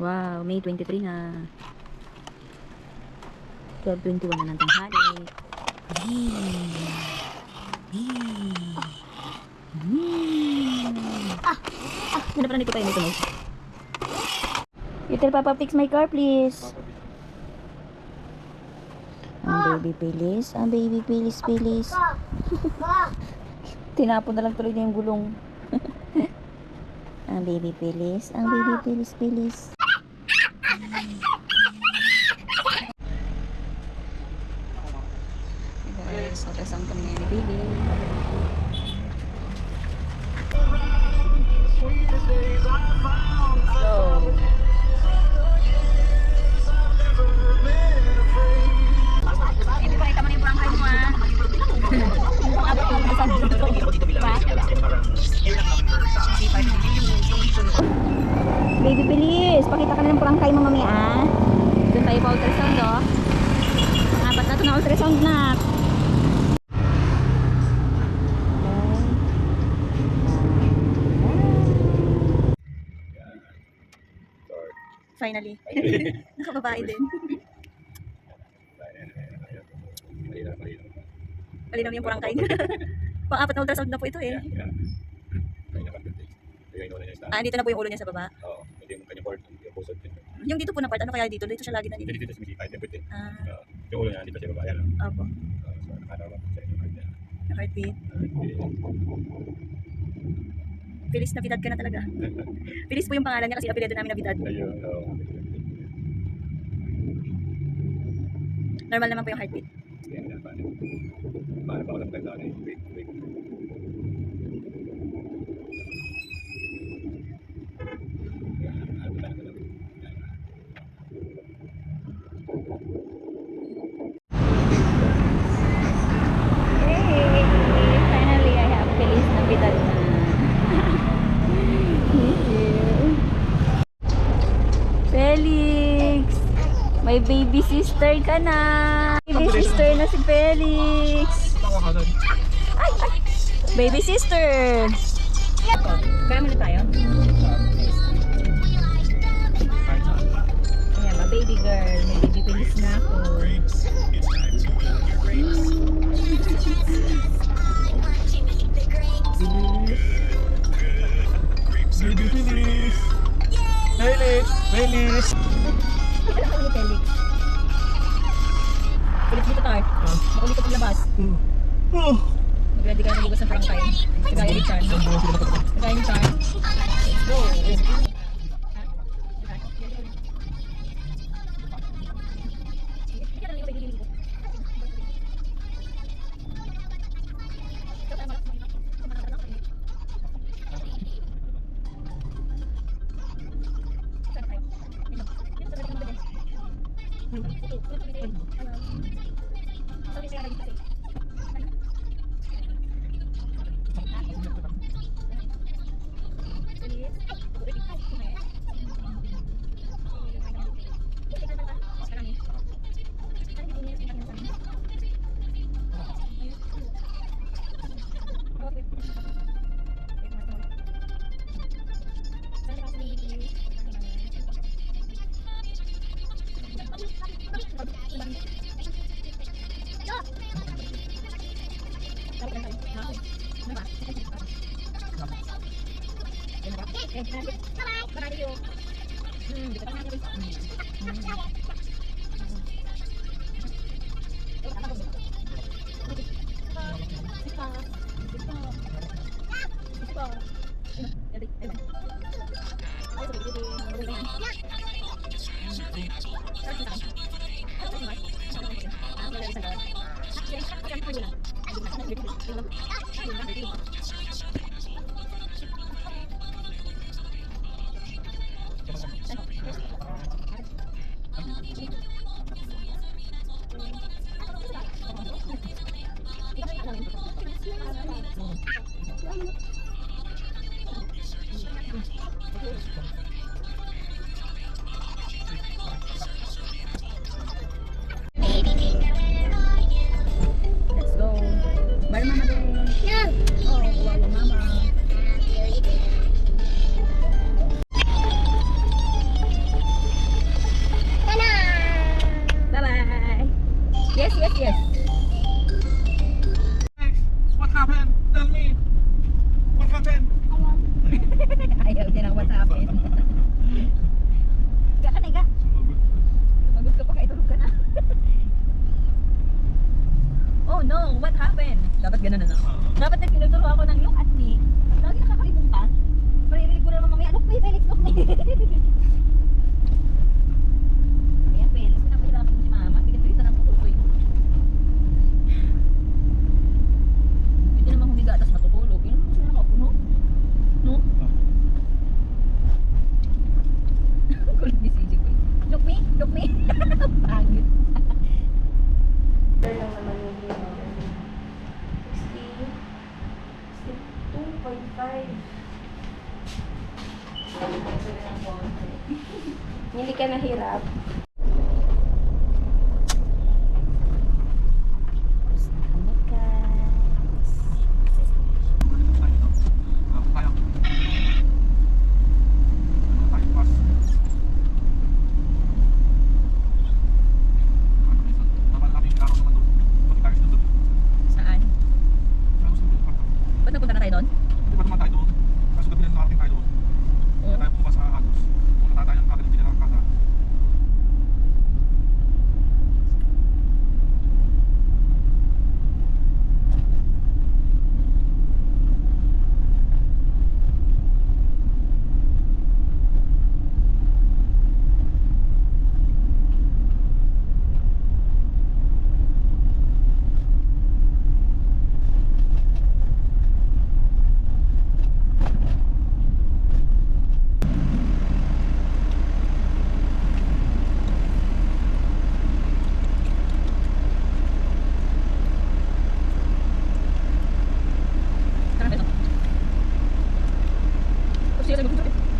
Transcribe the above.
Wow, May 23 na. 12:21 na ng tanghali. Hanap lang dito tayo may tunog. You tell Papa fix my car please. Ang baby Pilis. Ang baby Pilis Pilis. Tinapon na lang tuloy niya yung gulong. Ang baby Pilis. Ang baby Pilis Pilis. Guys, ultrasound kami ngayon ni baby. Hindi pa kita man yung barangay mo ah. Abot yung ultrasound dito. Diba? Baby Pilis, pakita ka na ng barangay mo mami ah. Doon tayo pa ultrasound oh. Apat na ito na ultrasound na. Finally. Nakababae din. Malinaw yung purangkay. Pang-apat na ultrasound na po ito eh. Dito na po yung ulo niya sa baba? Oo. Hindi yung kanya part, yung pusod. Yung dito po na part, ano kaya dito? Dito siya lagi na dito. Dito sa misipay, everything. Yung ulo niya, dito sa baba. Yan. Opo. So, nakarawa sa inyo part niya. Yung heartbeat. Pilis na Vidad ka na talaga. Pilis po yung pangalan niya kasi apelyido namin na Vidad. Ayun, oo. Normal naman po yung heartbeat. Paano pa ako nagtagdaan eh? Wait. Hey! Finally, I have Pilis na Vidad na. Felix! May baby sister ka na! Baby sister na si Felix! Ay! Baby sister! Kaya muna tayo? Ayan, ma baby girl. May baby Pilis na ako. Baby Pilis! Felix! Kailan kami ni Felix? Felix dito tayo. Makulit ka paglabas. Mag-ready ka na ligas ng parangkay. Kagaya ni Chan. Kagaya ni Chan. Let's go! Let's go. Bye, Mama. Yeah. Oh. Pangit. Ito lang naman yung hero. 62.5. Hindi ka nahirap. Saan? Ba't napunta na tayo doon? Saan na ba ito? Tapos sila sa